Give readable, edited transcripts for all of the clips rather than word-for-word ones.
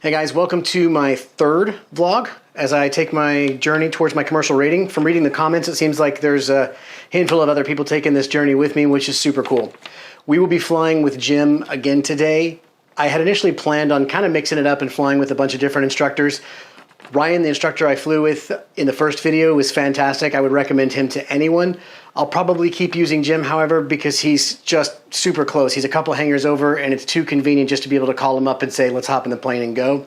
Hey guys, welcome to my third vlog as I take my journey towards my commercial rating. From reading the comments, it seems like there's a handful of other people taking this journey with me, which is super cool. We will be flying with Jim again today. I had initially planned on kind of mixing it up and flying with a bunch of different instructors. Ryan, the instructor I flew with in the first video, was fantastic. I would recommend him to anyone. I'll probably keep using Jim, however, because he's just super close. He's a couple hangars over, and it's too convenient just to be able to call him up and say, let's hop in the plane and go.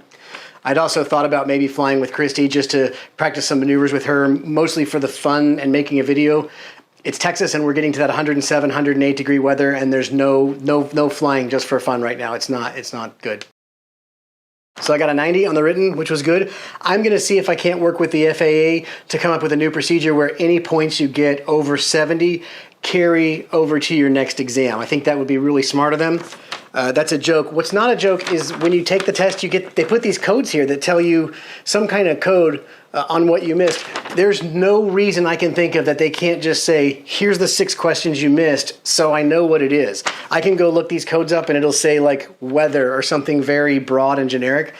I'd also thought about maybe flying with Christy just to practice some maneuvers with her, mostly for the fun and making a video. It's Texas, and we're getting to that 107, 108 degree weather, and there's no flying just for fun right now. It's not good. So I got a 90 on the written, which was good. I'm going to see if I can't work with the FAA to come up with a new procedure where any points you get over 70 carry over to your next exam. I think that would be really smart of them. That's a joke. What's not a joke is when you take the test, they put these codes here that tell you some kind of code on what you missed. There's no reason I can think of that they can't just say, here's the 6 questions you missed, so I know what it is. I can go look these codes up and it'll say like weather or something very broad and generic.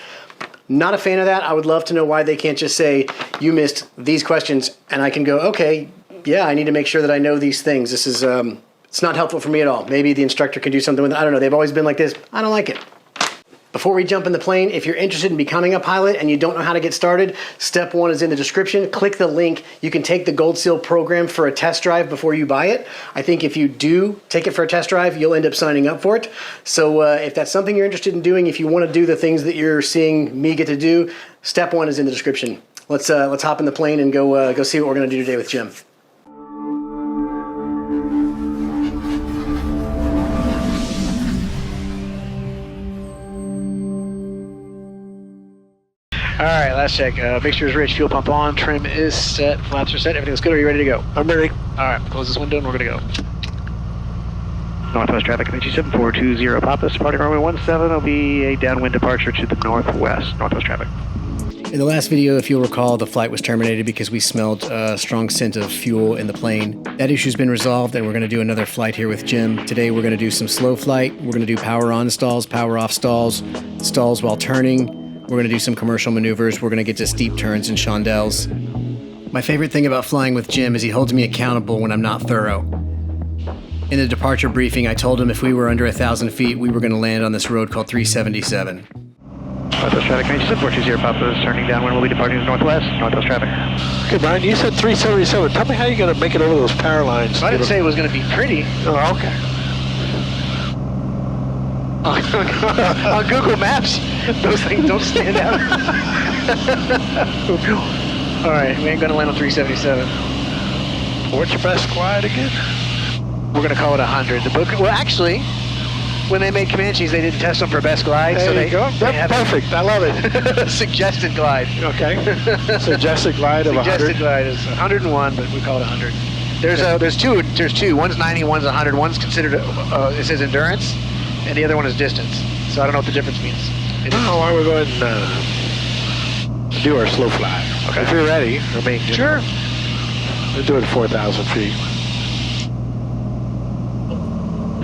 Not a fan of that. I would love to know why they can't just say, you missed these questions, and I can go, okay, yeah, I need to make sure that I know these things. This is, it's not helpful for me at all. Maybe the instructor can do something with it. I don't know. They've always been like this. I don't like it. Before we jump in the plane, if you're interested in becoming a pilot and you don't know how to get started, step 1 is in the description. Click the link. You can take the Gold Seal program for a test drive before you buy it. I think if you do take it for a test drive, you'll end up signing up for it. So if that's something you're interested in doing, if you want to do the things that you're seeing me get to do, step 1 is in the description. Let's hop in the plane and go see what we're going to do today with Jim. All right, last check. Mixture is rich, fuel pump on, trim is set, flaps are set, everything's good. Are you ready to go? I'm ready. All right, close this window and we're gonna go. Northwest traffic, Comanche 7420, Pappas, departing runway 17, will be a downwind departure to the northwest. Northwest traffic. In the last video, if you'll recall, the flight was terminated because we smelled a strong scent of fuel in the plane. That issue's been resolved, and we're gonna do another flight here with Jim. Today, we're gonna do some slow flight. We're gonna do power on stalls, power off stalls, stalls while turning. We're going to do some commercial maneuvers. We're going to get to steep turns and Chandelles. My favorite thing about flying with Jim is he holds me accountable when I'm not thorough. In the departure briefing, I told him if we were under 1,000 feet, we were going to land on this road called 377. Northwest traffic, Comanche 7420, Pappas, turning downwind, will be departing to northwest. Northwest traffic. Okay, Brian, you said 377. Tell me how you're going to make it over those power lines. I didn't say it was going to be pretty. Oh, okay. On Google Maps, those things don't stand out. All right, we ain't going to land on 377. What's your best glide again? We're going to call it 100. The book. Well, actually, when they made Comanches, they didn't test them for best glide. There so you go. That's perfect. I love it. Suggested glide. Okay. Suggested glide of 100. Suggested glide is 101, but we call it 100. There's two. One's 90, one's 100. One's considered it says endurance, and the other one is distance. So I don't know what the difference means. Oh, why don't we go ahead and do our slow fly? Okay. If you're ready, I mean, sure. We'll do it at 4,000 feet.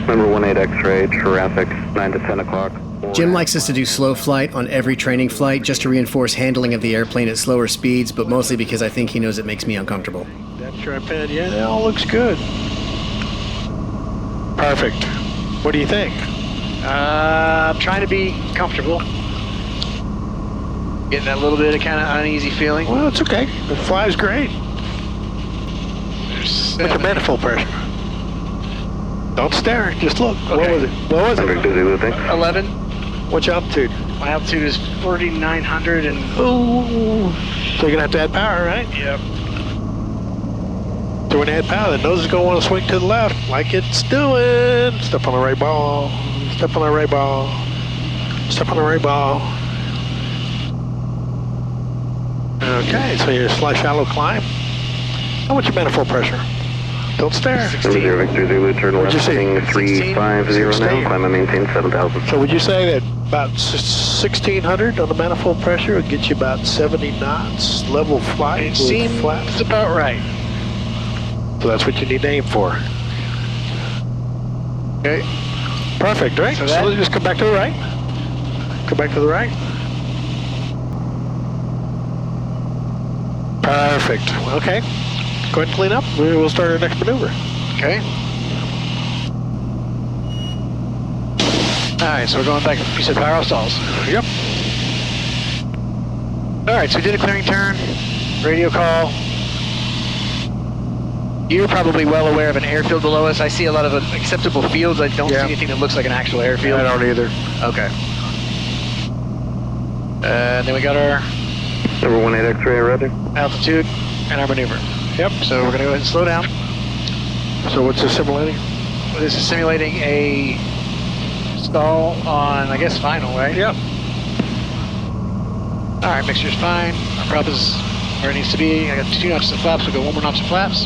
Number 18 X-ray, traffic, 9 to 10 o'clock. Jim likes us to do slow flight on every training flight just to reinforce handling of the airplane at slower speeds, but mostly because I think he knows it makes me uncomfortable. That tripod, yeah, that all looks good. Perfect. What do you think? I'm trying to be comfortable. Getting that little bit of kind of uneasy feeling. Well, it's okay. It flies great. What's your manifold pressure? Don't stare. Just look. Okay. What was it? What was it? 11. What's your altitude? My altitude is 4,900 and... Ooh. So you're going to have to add power, right? Yep. So when you add power, the nose is going to want to swing to the left like it's doing. Step on the right ball. Step on the right ball. Step on the right ball. Okay, so you're a slight shallow climb. Now what's your manifold pressure? Don't stare. 16. Victor Zulu, turn left, What'd you say? 350 now, climb and maintain 7,000. So would you say that about 1,600 on the manifold pressure would get you about 70 knots, level flight It with seems flaps? about right. So that's what you need to aim for. Okay. Perfect, right? So So just come back to the right. Come back to the right. Perfect. Okay. Go ahead and clean up. We'll start our next maneuver. Okay. All right, so we're going back. You said power off stalls. Yep. All right, so we did a clearing turn, radio call. You're probably well aware of an airfield below us. I see a lot of acceptable fields. I don't see anything that looks like an actual airfield. I don't either. Okay. And then we got our Number 18 X-ray, roger. altitude and our maneuver. Yep. So we're going to go ahead and slow down. So what's this simulating? This is simulating a stall on, I guess, final, right? Yep. All right, mixture's fine. Our prop is where it needs to be. I got 2 notches of flaps. We'll go 1 more notch of flaps.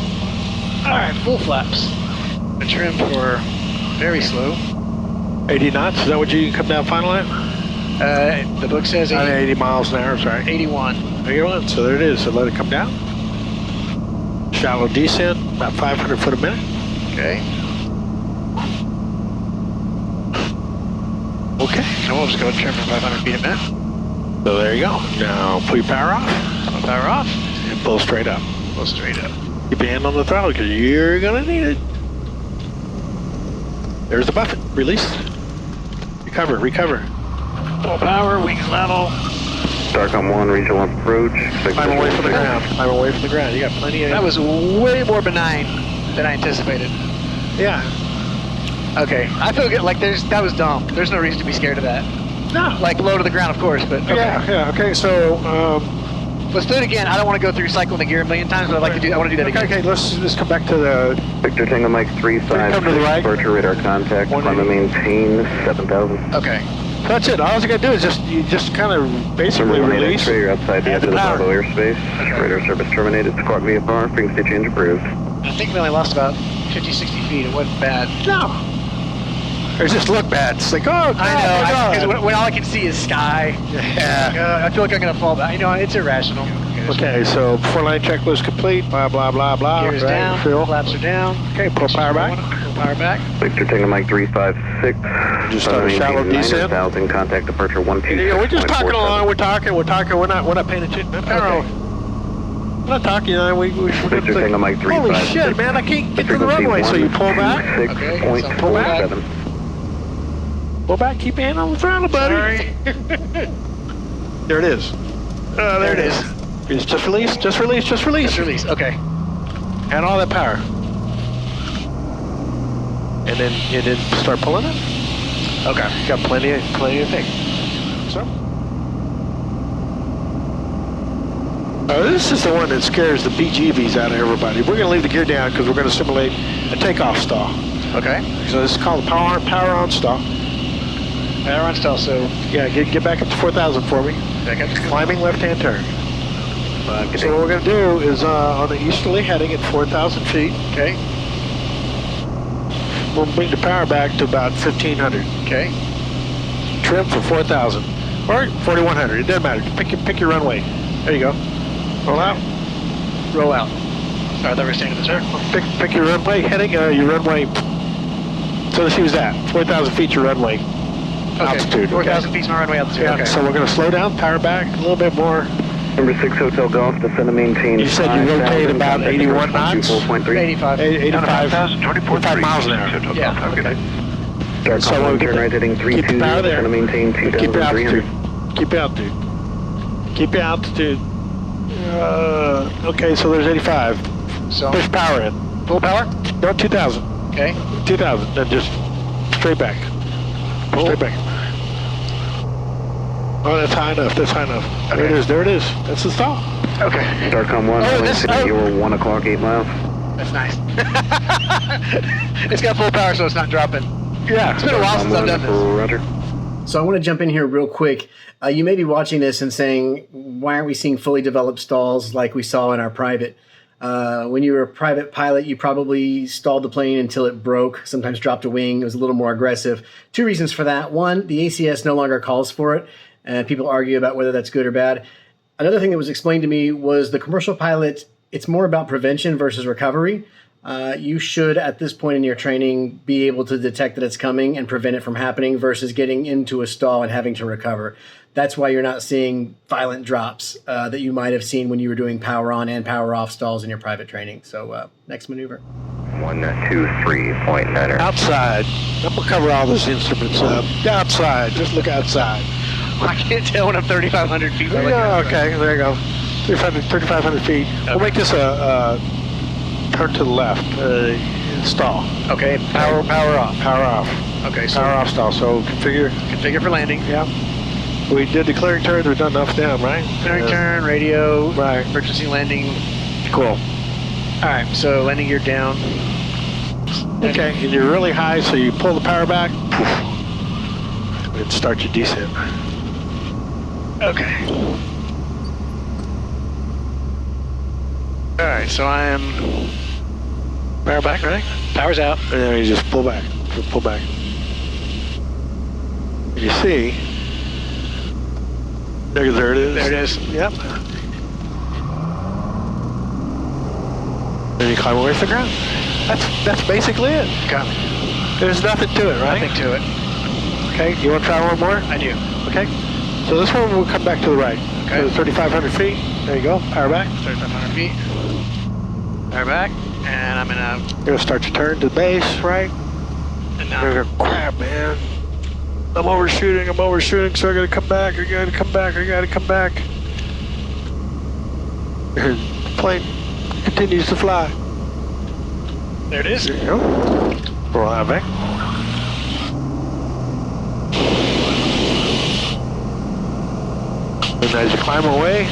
All right, full flaps. The trim for very slow. 80 knots. Is that what you come down final at? The book says 80 miles an hour. Sorry. 81. 81. So there it is. So let it come down. Shallow descent, about 500 foot a minute. Okay. Okay. And we'll just go trim for 500 feet a minute. So there you go. Now pull your power off I'll power off. and pull straight up. Go straight up. Keep your hand on the throttle because you're going to need it. There's the buffet. Release. Recover. Recover. Full power, wings level. Starcom 1, regional approach. I'm away from the ground. I'm away from the ground. You got plenty of... That was way more benign than I anticipated. Yeah. Okay, I feel good. Like that was dumb. There's no reason to be scared of that. No. Like low to the ground, of course, but okay. Yeah. Okay. So... Let's do it again. I don't want to go through cycling the gear a million times, but I want to do that again. Okay, let's come back to the... Victor Tango Mike 35. Come to the right. Departure radar contact. Climb and maintain 7,000. Okay. That's it. All you got to do is just kind of basically Number 18 release. X-ray, you're outside the edge of the power. Bravo airspace. Radar service terminated. Squawk VFR. Frequency change approved. I think we only lost about 50, 60 feet. It wasn't bad. No. Or just look bad. It's like, oh, God, I know, because God. when all I can see is sky. Yeah. I feel like I'm going to fall back. You know, it's irrational. Okay, so 4-line checklist complete. Blah, blah, blah, blah. Gears Right, down, Phil. flaps are down. Okay, pull power back. Pull power back. Victor Tango Mike 356. Just start a shallow descent. 9,000. Contact departure 126. Yeah, we're just talking along. We're talking. We're not paying attention. Okay. We're not talking. We're Victor Tango Mike 356. Holy shit, man! I can't get to the runway. So you pull back. Okay, so pull back. 6.47. Pull back. Keep your hand on the throttle, buddy. Sorry. There it is. There it is. Just release. Just release. Just release. Just release. Okay. And all that power. And then start pulling it. Okay. Got plenty of thing. So. This is the one that scares the bejeebies out of everybody. We're going to leave the gear down because we're going to simulate a takeoff stall. Okay. So this is called a power on stall. Power on stall, so... Yeah, get back up to 4,000 for me. Back up to Climbing left-hand turn. So what we're going to do is on the easterly heading at 4,000 feet. Okay. We'll bring the power back to about 1,500. Okay. Trim for 4,000 or 4,100. It doesn't matter. Pick your runway. There you go. Roll out. Roll out. Sorry, I thought we were staying in the turn. Pick your runway heading. Your runway. So let's use that. 4,000 feet your runway altitude. 4,000 feet my runway altitude. Yeah. Okay. So we're going to slow down, power back a little bit more. Number 6 Hotel Golf, descend and maintain. You said you rotate about 81 knots? 4.3. 85. 85 miles an hour. Yeah. Okay. Start So call we'll one, turn right heading keep 320, the power there. descend and maintain Keep your 2,300. altitude. Keep your altitude. Keep your altitude. Okay, so there's 85. So, Push power in. full power? No, 2,000. Okay. 2,000. Then just straight back. Pull. Straight back. Oh, that's high enough. That's high enough. Okay. There it is. There it is. That's the stall. Okay. Starcom 1, you were 1 o'clock, 8 miles. That's nice. It's got full power, so it's not dropping. Yeah. It's been a while since I've done this. Roger. So I want to jump in here real quick. You may be watching this and saying, why aren't we seeing fully developed stalls like we saw in our private? When you were a private pilot, you probably stalled the plane until it broke, sometimes dropped a wing. It was a little more aggressive. 2 reasons for that. One, the ACS no longer calls for it, and people argue about whether that's good or bad. Another thing that was explained to me was the commercial pilot, it's more about prevention versus recovery. you should, at this point in your training, be able to detect that it's coming and prevent it from happening versus getting into a stall and having to recover. That's why you're not seeing violent drops that you might have seen when you were doing power on and power off stalls in your private training. So next maneuver. 123.9. Outside. I'm going to cover all those instruments up. Outside. Just look outside. I can't tell when I'm 3,500 feet. Yeah, okay. There you go. 3,500 feet. Okay. We'll make this a turn to the left. Stall. Okay. Power off. Power off. Okay. So power off stall. So configure for landing. Yeah. We did the clearing turns. We've done up down, right? Clearing turn, radio, right. emergency landing. Cool. All right, so landing gear down. Okay, and you're really high, so you pull the power back, and start your descent. Okay. All right, so I am power back, right? Power's out. And then you just pull back, pull back. And you see, there it is. There it is. Yep. Then you climb away from the ground. That's basically it. Copy. There's nothing to it, right? Nothing to it. Okay, you want to try one more? I do. Okay. So this one will come back to the right. Okay. So 3,500 feet. There you go. Power back. 3,500 feet. Power back. And I'm You're going to start your turn to the base, right? And now. You're going to crap, man. I'm overshooting, so I got to come back. I got to come back. The plane continues to fly. There it is. There you go. Roll out back. And as you climb away,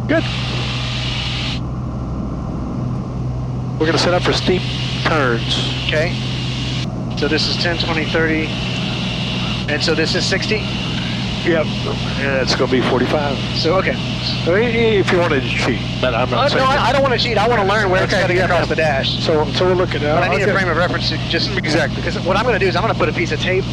good. We're going to set up for steep turns. Okay. So this is 10, 20, 30. And so this is 60? Yep. Yeah, it's going to be 45. So, okay. If you wanted to cheat, but I'm not saying. No, I don't want to cheat. I want to learn where it's cutting across the dash. So we're looking at. But I need a frame of reference to just exactly. Because what I'm going to do is I'm going to put a piece of tape.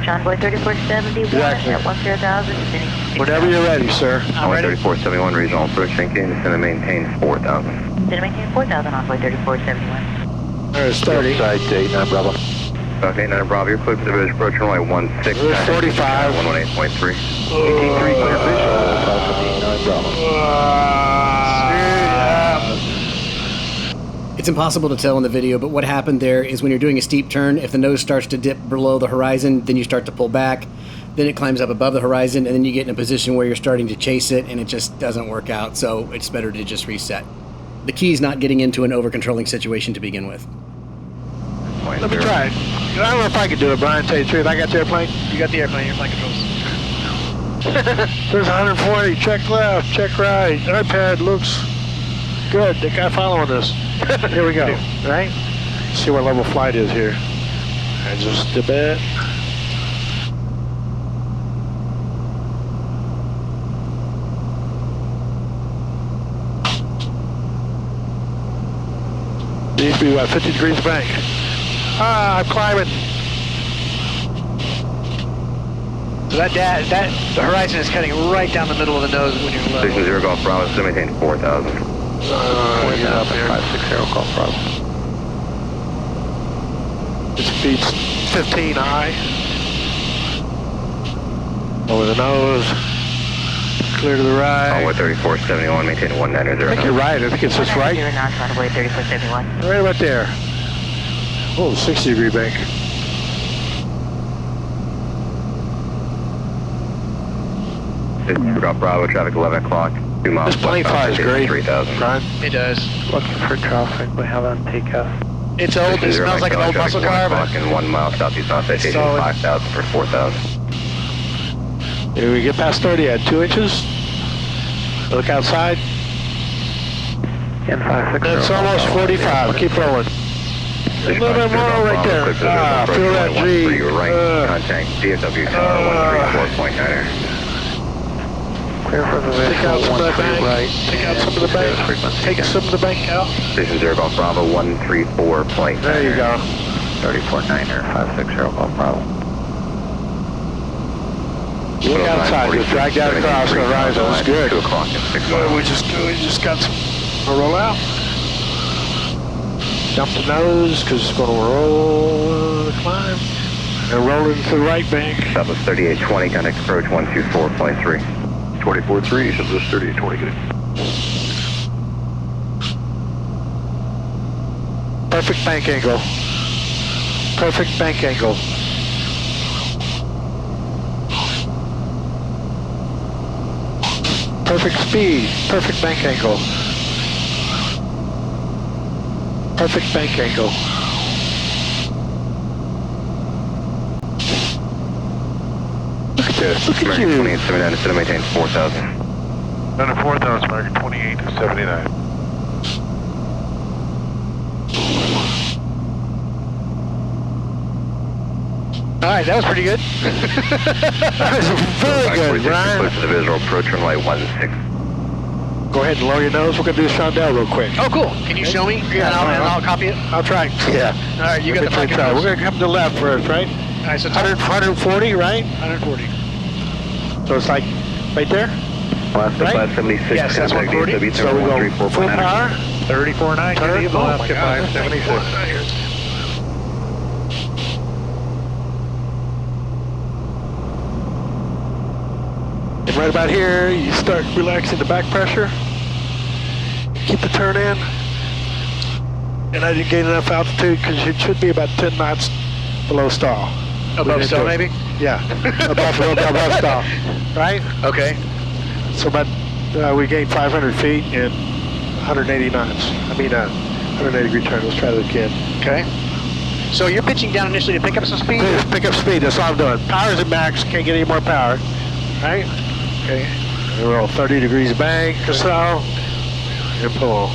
John Boy 3471 exactly. at 10,000. Whenever you're ready, sir. I'm ready. 3471 regional approach, thank you. It's going to maintain 4,000. It's going to maintain 4,000 on Boy 3471. There's 30. Side to 89 Bravo. Okay, 9 Bravo, you're clear for the village approach runway 16. There's 45. 118.3. 18.3 clear It's impossible to tell in the video, but what happened there is when you're doing a steep turn, if the nose starts to dip below the horizon, then you start to pull back, then it climbs up above the horizon, and then you get in a position where you're starting to chase it, and it just doesn't work out, so it's better to just reset. The key is not getting into an over-controlling situation to begin with. Let me try it. I don't know if I can do it, Brian. Tell you the truth, I got the airplane. You got the airplane, your flight controls. There's 140. Check left, check right. iPad looks good. The guy following us. Here we go. Right? See what level flight is here. And just a bit. Needs to be about 50 degrees bank. I'm climbing. So the horizon is cutting right down the middle of the nose when you're low. Station 0 Golf Bravo, it's going to maintain 4,000. Get up here. 560 Golf Bravo. It speeds 15 high. Over the nose. Clear to the right. Runway 3471, maintain 190. I think you're right. I think it's just right. You're not on Boy 3471. Right about there. Oh, 60 degree bank. Golf Bravo, traffic 11 o'clock. 2 miles. This plane flies great. 3,000. Brian? It does. Looking for traffic. We have on takeoff. It's old. It smells like an old muscle car, but and 1 mile southeast on station, solid. 5,000 for 4,000. If we get past 30 at 2 inches, look outside. It's almost 45. Keep rolling. A little bit more right there. Feel that G. For your right, contact DFW Tower 134.9. Clear for the take out some of the bank. Right. Take out some of the bank. Take some of the bank out. Station 0 Golf Bravo 134.9. There you go. 34.9er, 560 Golf Bravo. Look outside. Just drag that across the horizon. That's good. 2 o'clock and 6 miles. We just got some We'll roll out. Dump the nose because it's going to roll the climb. And roll into the right bank. Southwest 3820, contact approach 124.3. 24.3, Southwest 3820, good. Perfect bank angle. Perfect bank angle. Perfect speed. Perfect bank angle. Perfect bank angle. Look at this. Look at you. 2879, instead of maintain 4,000. Under 4,000, American 2879. All right, that was pretty good. That was very good, Brian. Close to the visual approach runway 16. Go ahead and lower your nose. We're going to do Chandelle real quick. Oh, cool. Can you show me? Yeah, and I'll copy it. I'll try. Yeah. All right, you got the front We're controls. going to come to the left first, right? All right, so 140, right? 140. So it's like right there? Last Right? 576. Yes, that's 140. So we go full power. 34.9. Turn. Oh, Left my to God. 576. And right about here, you start relaxing the back pressure. Keep the turn in. And I didn't gain enough altitude because it should be about 10 knots below stall. Above stall, maybe? Yeah, above stall, right? Okay. So about, we gained 500 feet in 180 knots. 180 degree turn. Let's try that again. Okay. So you're pitching down initially to pick up some speed? Pick up speed, that's all I'm doing. Power's at max, can't get any more power, right? Okay. We roll 30 degrees bank or so, and pull.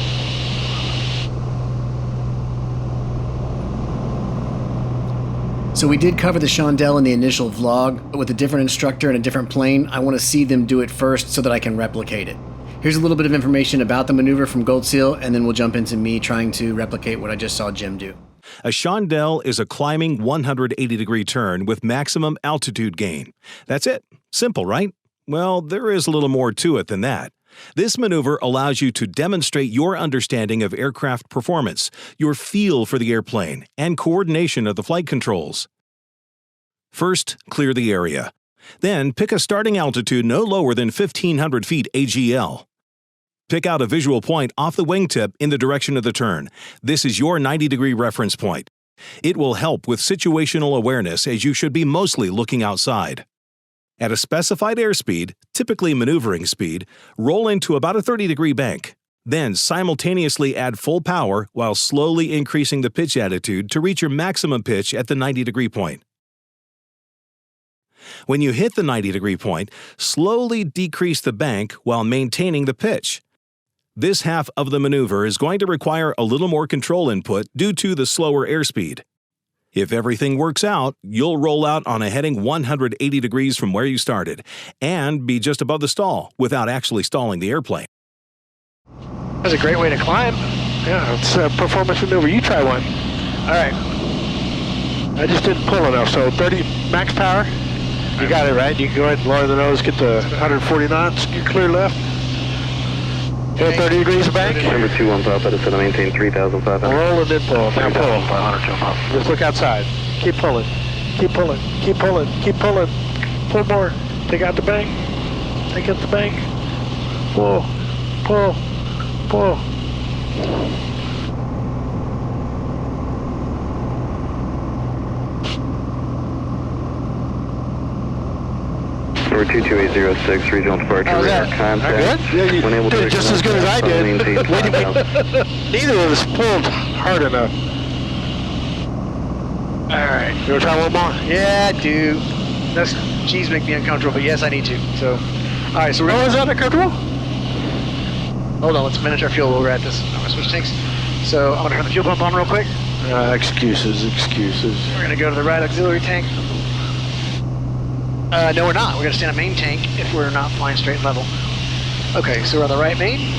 So we did cover the Chandelle in the initial vlog, but with a different instructor and a different plane, I want to see them do it first so that I can replicate it. Here's a little bit of information about the maneuver from Gold Seal, and then we'll jump into me trying to replicate what I just saw Jim do. A Chandelle is a climbing 180-degree turn with maximum altitude gain. That's it. Simple, right? Well, there is a little more to it than that. This maneuver allows you to demonstrate your understanding of aircraft performance, your feel for the airplane, and coordination of the flight controls. First, clear the area. Then, pick a starting altitude no lower than 1,500 feet AGL. Pick out a visual point off the wingtip in the direction of the turn. This is your 90-degree reference point. It will help with situational awareness as you should be mostly looking outside. At a specified airspeed, typically maneuvering speed, roll into about a 30-degree bank. Then simultaneously add full power while slowly increasing the pitch attitude to reach your maximum pitch at the 90-degree point. When you hit the 90-degree point, slowly decrease the bank while maintaining the pitch. This half of the maneuver is going to require a little more control input due to the slower airspeed. If everything works out, you'll roll out on a heading 180 degrees from where you started and be just above the stall without actually stalling the airplane. That's a great way to climb. Yeah, it's a performance maneuver. You try one. All right. I just didn't pull enough, so 30 max power. You got it, right? You can go ahead and lower the nose, get to 140 knots, get clear left. Hit 30 degrees of bank. Number 21 Pop, instead of maintain 3,500. Roll and then pull. Now pull. Just look outside. Keep pulling. Keep pulling. Keep pulling. Keep pulling. Pull more. Take out the bank. Take out the bank. Pull. Pull. Pull. Number 22806, regional departure, How's radar that? contact. Good? Yeah, you When did it just as good as I did. Neither of us pulled hard enough. All right. You want to try one more? Yeah, I do. That's G's make me uncomfortable, but yes, I need to. So, all right. So we're Oh, is that uncomfortable? hold on. Let's manage our fuel while we're at this. I'm gonna switch tanks. So I'm gonna turn the fuel pump on real quick. Excuses. We're gonna go to the right auxiliary tank. No, we're not. We're gonna stay on main tank if we're not flying straight and level. Okay, so we're on the right main.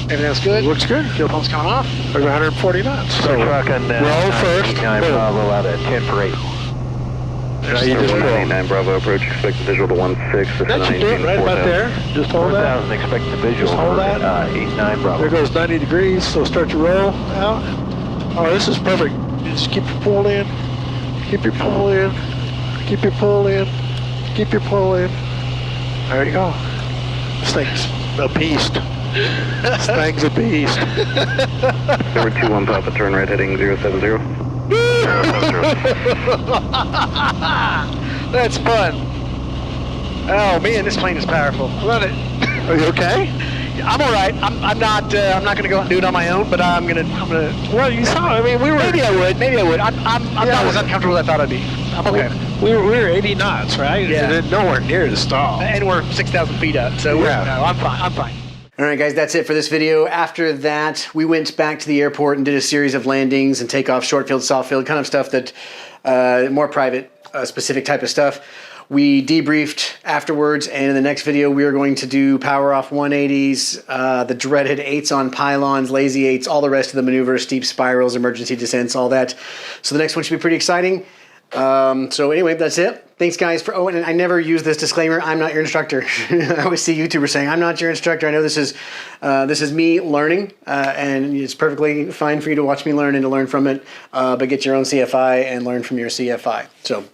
Everything else good? Looks good. Fuel pump's coming off. We're 140 knots. So Truck on roll first. Bravo out at 10 for 8. Yeah, you just pull. 189 Bravo approach, expect the visual to 16. That should do it right about there. Just hold that. Expect the visual. Just hold that. 89 Bravo. There goes 90 degrees, so start to roll out. Oh, this is perfect. You just keep your pull in. Keep your pull in. Keep your pull in. Keep your pull in. There you go. This thing's a beast. This thing's a beast. Number 21 Papa, turn right heading 070. That's fun. Oh man, this plane is powerful. I love it. Are you okay? I'm all right. I'm not going to go out and do it on my own, but I'm gonna. Well, you saw. I mean, we were. Maybe I would. I'm not as uncomfortable as I thought I'd be. I'm okay. We were 80 knots, right? Yeah. And nowhere near the stall. And we're 6,000 feet up, so Yeah. no, I'm fine. All right, guys, that's it for this video. After that, we went back to the airport and did a series of landings and takeoff, short field, soft field, kind of stuff that more private, specific type of stuff. We debriefed afterwards, and in the next video, we are going to do power off 180s, the dreaded 8s on pylons, lazy 8s, all the rest of the maneuvers, steep spirals, emergency descents, all that. So the next one should be pretty exciting. So anyway, that's it. Thanks, guys. Oh, and I never use this disclaimer. I'm not your instructor. I always see YouTubers saying, I'm not your instructor. I know this is me learning, and it's perfectly fine for you to watch me learn and to learn from it, but get your own CFI and learn from your CFI. So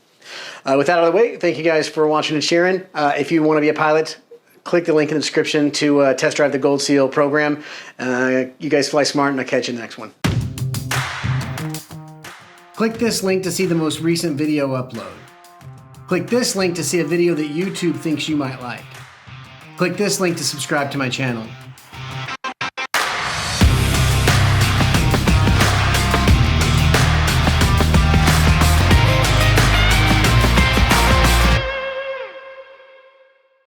with that out of the way, thank you guys for watching and sharing. If you want to be a pilot, click the link in the description to test drive the Gold Seal program. You guys fly smart, and I'll catch you in the next one. Click this link to see the most recent video upload. Click this link to see a video that YouTube thinks you might like. Click this link to subscribe to my channel.